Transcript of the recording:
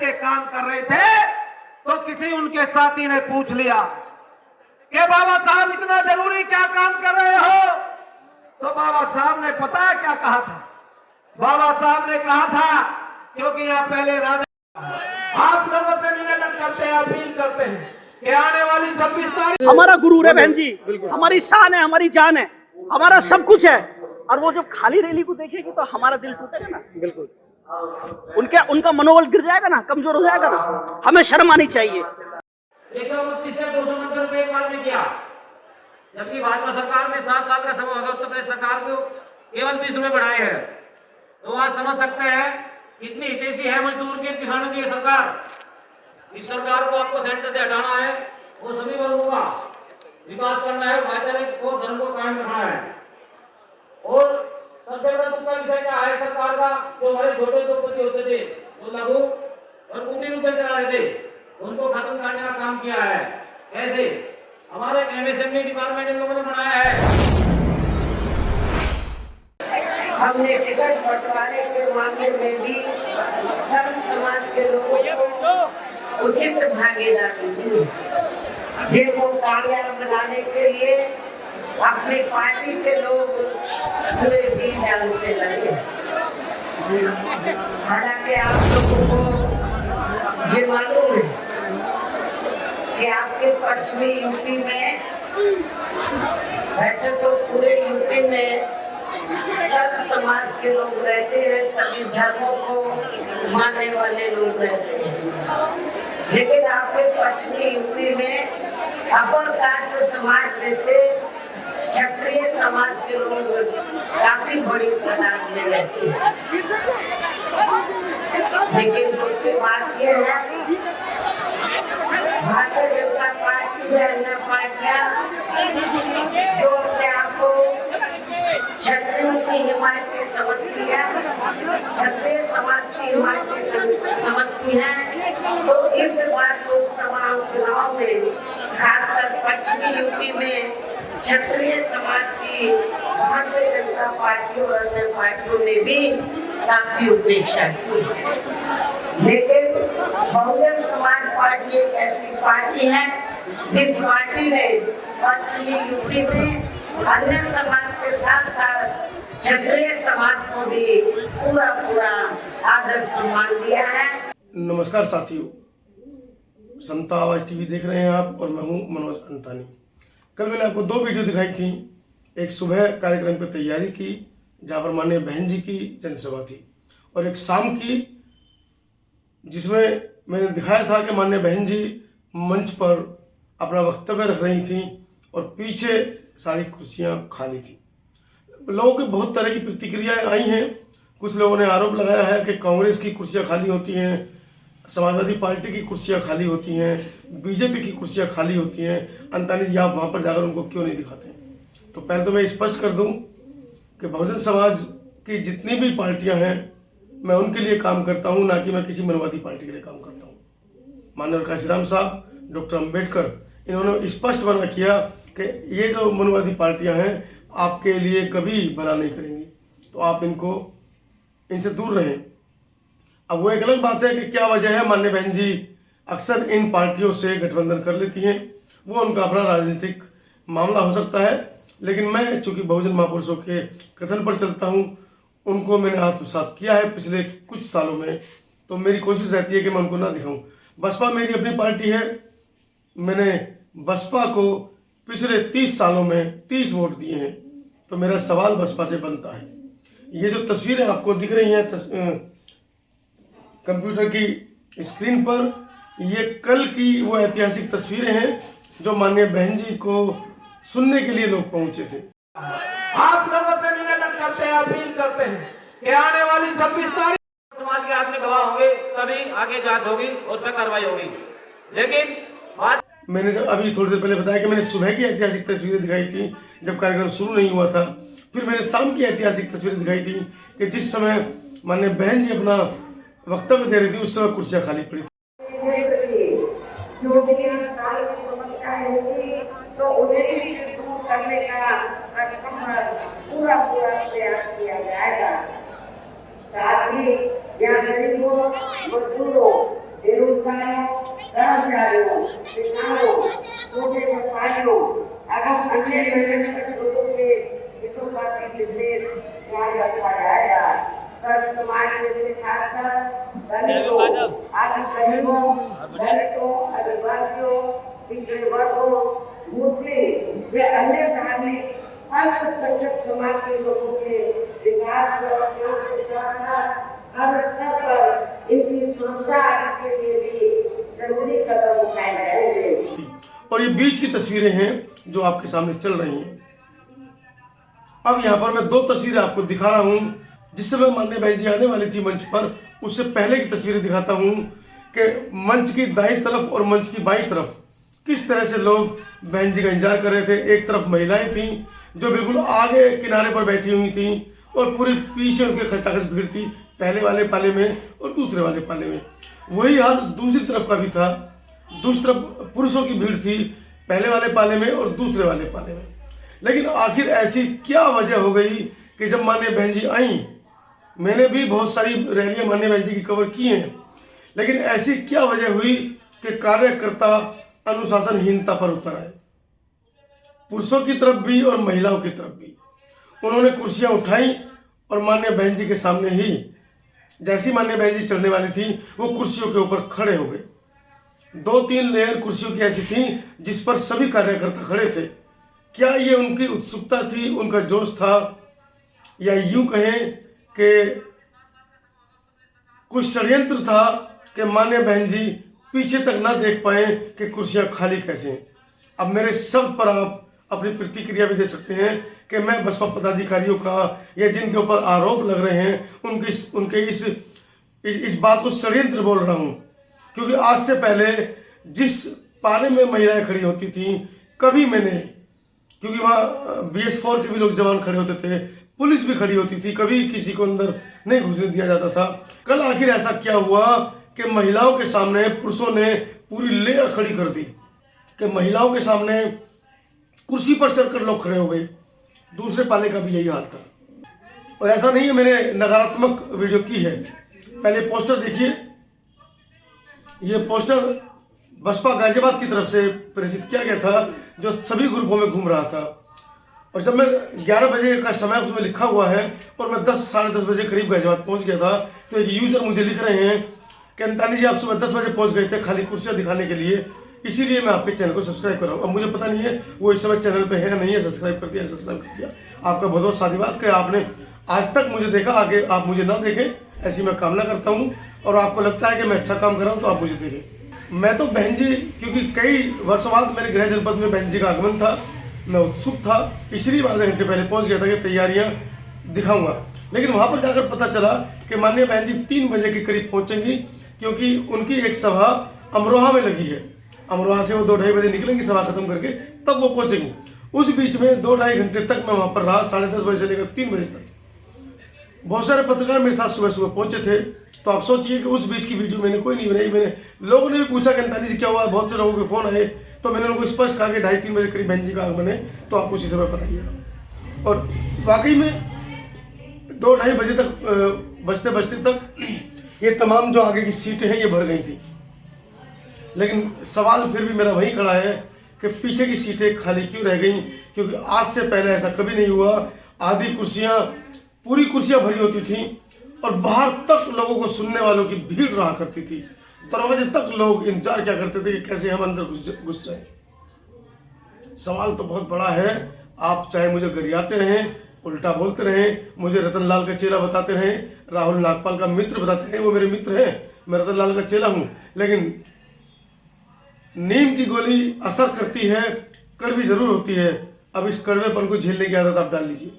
के काम कर रहे थे तो किसी उनके साथी ने पूछ लिया कि बाबा साहब इतना जरूरी क्या काम कर रहे हो? तो बाबा साहब ने पता है क्या कहा था? बाबा साहब ने कहा था क्योंकि यहाँ पहले राजा आप लोगों से निवेदन करते हैं, अपील करते हैं कि आने वाली 26 तारीख हमारा गुरु है बहन जी, हमारी शान है, हमारी जान है, हमारा सब कुछ है। और वो जब खाली रैली को देखेगी तो हमारा दिल टूटेगा ना, बिल्कुल उनका मनोबल गिर जाएगा ना, कमजोर हो जाएगा ना। हमें शर्म आनी चाहिए। 129 से 290 रुपए एक बार में किया, जबकि भाजपा सरकार ने 7 साल का समय होगा उत्तर प्रदेश सरकार को केवल 20 रुपए बढ़ाए हैं। तो आज समझ सकते हैं कितनी हितैषी है मजदूर की, किसानों की सरकार। इस सरकार को आपको सेंटर से हटाना है, वो सभी वर्गों का विकास करना है, भाईचारे को धर्म को कायम रखना है। और सबसे बड़ा दुख का विषय क्या है सरकार का? जो हमारे छोटे उद्योगपति होते थे, जो लघु और कुटीर उद्योग चला रहे थे, उनको खत्म करने का काम किया है। कैसे? हमारे एमएसएमई डिपार्टमेंट इन लोगों ने बनाया है। हमने टिकट बंटवारे के मामले में भी सर्व समाज के लोगों को उचित भागीदारी दी, जिनको कामयाब बनाने के लिए अपनी पार्टी के लोग पूरे जी जान से लगे। हालांकि आप लोगों को ये मालूम है कि आपके पश्चिमी यूपी में, वैसे तो पूरे यूपी में सब समाज के लोग रहते हैं, सभी धर्मों को मानने वाले लोग रहते हैं, लेकिन आपके पश्चिमी यूपी में अपर कास्ट समाज में से क्षत्रिय समाज के लोग काफी बड़ी तादाद में रहते हैं। लेकिन दुख की बात यह है भारतीय जनता पार्टी या अन्य पार्टियां जो अपने आप को क्षत्रियों की हिमायत समझती है, क्षत्रिय समाज की हिमायत समझती है, तो इस बार लोकसभा चुनाव में खासकर पश्चिमी यूपी में क्षत्रिय समाज की भारतीय जनता पार्टी और अन्य पार्टियों ने भी काफी उपेक्षा की। लेकिन बहुजन समाज पार्टी एक ऐसी पार्टी है जिस पार्टी ने पश्चिमी यूपी में अन्य समाज के साथ साथ क्षत्रिय समाज को भी पूरा आदर सम्मान दिया है। नमस्कार साथियों, समता आवाज टीवी देख रहे हैं आप और मैं हूं मनोज अंतानी। कल मैंने आपको 2 वीडियो दिखाई थी। एक सुबह कार्यक्रम की तैयारी की जहां पर माननीय बहन जी की जनसभा थी, और एक शाम की जिसमें मैंने दिखाया था कि माननीय बहन जी मंच पर अपना वक्तव्य रख रही थी और पीछे सारी कुर्सियां खाली थी। लोगों की बहुत तरह की प्रतिक्रियाएं आई हैं। कुछ लोगों ने आरोप लगाया है कि कांग्रेस की कुर्सियां खाली होती हैं, समाजवादी पार्टी की कुर्सियां खाली होती हैं, बीजेपी की कुर्सियां खाली होती हैं। अंतानी जी आप वहाँ पर जाकर उनको क्यों नहीं दिखाते? तो पहले तो मैं स्पष्ट कर दूं कि बहुजन समाज की जितनी भी पार्टियां हैं मैं उनके लिए काम करता हूं, ना कि मैं किसी मनवादी पार्टी के लिए काम करता हूं। माननीय काशीराम साहब, डॉक्टर अम्बेडकर, इन्होंने स्पष्ट मना किया कि ये जो मनवादी पार्टियां हैं आपके लिए कभी भला नहीं करेंगी, तो आप इनसे दूर रहें। अब वो एक अलग बात है कि क्या वजह है माननीय बहन जी अक्सर इन पार्टियों से गठबंधन कर लेती हैं, वो उनका अपना राजनीतिक मामला हो सकता है। लेकिन मैं चूंकि बहुजन महापुरुषों के कथन पर चलता हूं, उनको मैंने आत्मसात किया है पिछले कुछ सालों में, तो मेरी कोशिश रहती है कि मैं उनको ना दिखाऊं। बसपा मेरी अपनी पार्टी है, मैंने बसपा को पिछले 30 सालों में 30 वोट दिए हैं, तो मेरा सवाल बसपा से बनता है। ये जो तस्वीरें आपको दिख रही हैं कंप्यूटर की स्क्रीन पर, ये कल की वो ऐतिहासिक तस्वीरें हैं जो माननीय बहन जी को सुनने के लिए लोग पहुंचे थे। आप लोगों से निवेदन करते हैं, अपील करते हैं कि आने वाली 26 तारीख समाज के हाथ में गवाह होंगे, तभी आगे जांच होगी और उस पर कार्रवाई होगी। लेकिन मैंने जब अभी थोड़ी देर पहले बताया कि मैंने सुबह की ऐतिहासिक तस्वीरें दिखाई थी जब कार्यक्रम शुरू नहीं हुआ था। फिर मैंने शाम की ऐतिहासिक तस्वीरें दिखाई थी कि जिस समय माननीय बहन जी अपना वक्तव्य दे रही थी उस समय कुर्सियां खाली पड़ी थी। तो उन्हें भी दूर करने का पूरा प्रयास किया जाएगा। साथ ही यहाँ गरीबों, मजदूरों बेरोजगारों, कर्मचारियों, किसानों, छोटे व्यापारियों एवं अन्य निम्नलिखित लोगों के हितों का भी विशेष ध्यान रखा जाएगा। सर्व समाज के खासकर दलितों, आदिवासियों, आदिवासियों, पिछड़े वर्गों, मुस्लिम व अन्य धार्मिक अल्पसंख्यक समाज के लोगों के विकास के साथ हर स्तर पर इनकी सुरक्षा के लिए भी जरूरी कदम उठाए जाएंगे। और ये बीच की तस्वीरें हैं जो आपके सामने चल रही हैं। अब यहाँ पर मैं दो तस्वीरें आपको दिखा रहा हूँ। जिस समय माननीय बहन जी आने वाली थी मंच पर, उससे पहले की तस्वीरें दिखाता हूँ कि मंच की दाईं तरफ और मंच की बाईं तरफ किस तरह से लोग बहन जी का इंतजार कर रहे थे। एक तरफ महिलाएं थीं जो बिल्कुल आगे किनारे पर बैठी हुई थीं और पूरी पीछे उनके खचाखच भीड़ थी, पहले वाले पाले में और दूसरे वाले पाले में। वही हाल दूसरी तरफ का भी था। दूसरी तरफ पुरुषों की भीड़ थी, पहले वाले पाले में और दूसरे वाले पाले में। लेकिन आखिर ऐसी क्या वजह हो गई कि जब माननीय बहन जी आई, मैंने भी बहुत सारी रैलियां माननीय बहन जी की कवर की हैं, लेकिन ऐसी क्या वजह हुई कि कार्यकर्ता अनुशासनहीनता पर उतर आए, पुरुषों की तरफ भी और महिलाओं की तरफ भी। उन्होंने कुर्सियां उठाई और माननीय बहन जी के सामने ही जैसी माननीय बहन जी चढ़ने वाली थी, वो कुर्सियों के ऊपर खड़े हो गए। 2-3 लेयर कुर्सियों की ऐसी थी जिस पर सभी कार्यकर्ता खड़े थे। क्या ये उनकी उत्सुकता थी, उनका जोश था, या यूं कहें कि कुछ षड्यंत्र था कि माननीय बहन जी पीछे तक ना देख पाए कि कुर्सियां खाली कैसे हैं। अब मेरे शब्द पर आप अपनी प्रतिक्रिया भी दे सकते हैं कि मैं बसपा पदाधिकारियों का या जिनके ऊपर आरोप लग रहे हैं उनके इस बात को षड्यंत्र बोल रहा हूं। क्योंकि आज से पहले जिस पाले में महिलाएं खड़ी होती थीं, कभी मैंने, क्योंकि वहाँ BS4 के भी लोग जवान खड़े होते थे, पुलिस भी खड़ी होती थी, कभी किसी को अंदर नहीं घुसने दिया जाता था। कल आखिर ऐसा क्या हुआ कि महिलाओं के सामने पुरुषों ने पूरी लेयर खड़ी कर दी कि महिलाओं के सामने कुर्सी पर चढ़कर लोग खड़े हो गए। दूसरे पाले का भी यही हाल था। और ऐसा नहीं है मैंने नकारात्मक वीडियो की है। पहले पोस्टर देखिए, ये पोस्टर बसपा गाजियाबाद की तरफ से प्रेषित किया गया था जो सभी ग्रुपों में घूम रहा था। और जब मैं 11 बजे का समय उसमें लिखा हुआ है और मैं 10 साढ़े 10 बजे करीब गाजियाबाद पहुंच गया था, तो एक यूजर मुझे लिख रहे हैं कि अंतानी जी आप सुबह 10 बजे पहुंच गए थे खाली कुर्सियां दिखाने के लिए, इसीलिए मैं आपके चैनल को सब्सक्राइब कर रहा हूँ। अब मुझे पता नहीं है वो इस समय चैनल पे है या नहीं है, सब्सक्राइब कर दिया, सब्सक्राइब कर दिया। आपका बहुत बहुत साधुवाद कि आपने आज तक मुझे देखा, आगे आप मुझे ना देखें ऐसी मैं कामना करता हूँ। और आपको लगता है कि मैं अच्छा काम कर रहा हूँ तो आप मुझे देखें। मैं तो बहन जी, क्योंकि कई वर्षों बाद मेरे गृह जनपद में बहन जी का आगमन था, मैं उत्सुक था, इसलिए आधे घंटे पहले पहुंच गया था कि तैयारियां दिखाऊंगा। लेकिन वहां पर जाकर पता चला कि माननीय बहन जी 3 बजे के करीब पहुंचेंगी, क्योंकि उनकी एक सभा अमरोहा में लगी है। अमरोहा से वो 2-2:30 बजे निकलेंगी सभा खत्म करके, तब वो पहुंचेंगी। उस बीच में 2-2.5 घंटे तक मैं वहां पर रहा, 10:30 बजे से लेकर 3 बजे तक। बहुत सारे पत्रकार मेरे साथ सुबह सुबह पहुंचे थे। तो आप सोचिए कि उस बीच की वीडियो मैंने कोई नहीं बनाई। मैंने लोगों ने भी पूछा कि अंतानी जी क्या हुआ, बहुत से लोगों के फोन आए, तो मैंने उनको स्पष्ट कहा कि 2:30-3 बजे करीब बहन जी का आगमन है, तो आप उसी समय पर आइएगा। और वाकई में 2-2:30 बजे तक बजते बजते तक ये तमाम जो आगे की सीटें हैं ये भर गई थी। लेकिन सवाल फिर भी मेरा वही खड़ा है कि पीछे की सीटें खाली क्यों रह गई, क्योंकि आज से पहले ऐसा कभी नहीं हुआ। आधी कुर्सियां, पूरी कुर्सियां भरी होती थी और बाहर तक लोगों को सुनने वालों की भीड़ रहा करती थी। दरवाजे तक लोग इंतजार क्या करते थे कि कैसे हम अंदर घुस जाए। सवाल तो बहुत बड़ा है। आप चाहे मुझे गरियाते रहें, उल्टा बोलते रहें, मुझे रतन लाल का चेला बताते रहें, राहुल नागपाल का मित्र बताते रहें, वो मेरे मित्र हैं, मैं रतन लाल का चेला हूं, लेकिन नीम की गोली असर करती है, कड़वी जरूर होती है। अब इस कड़वेपन को झेलने की आदत आप डाल लीजिए।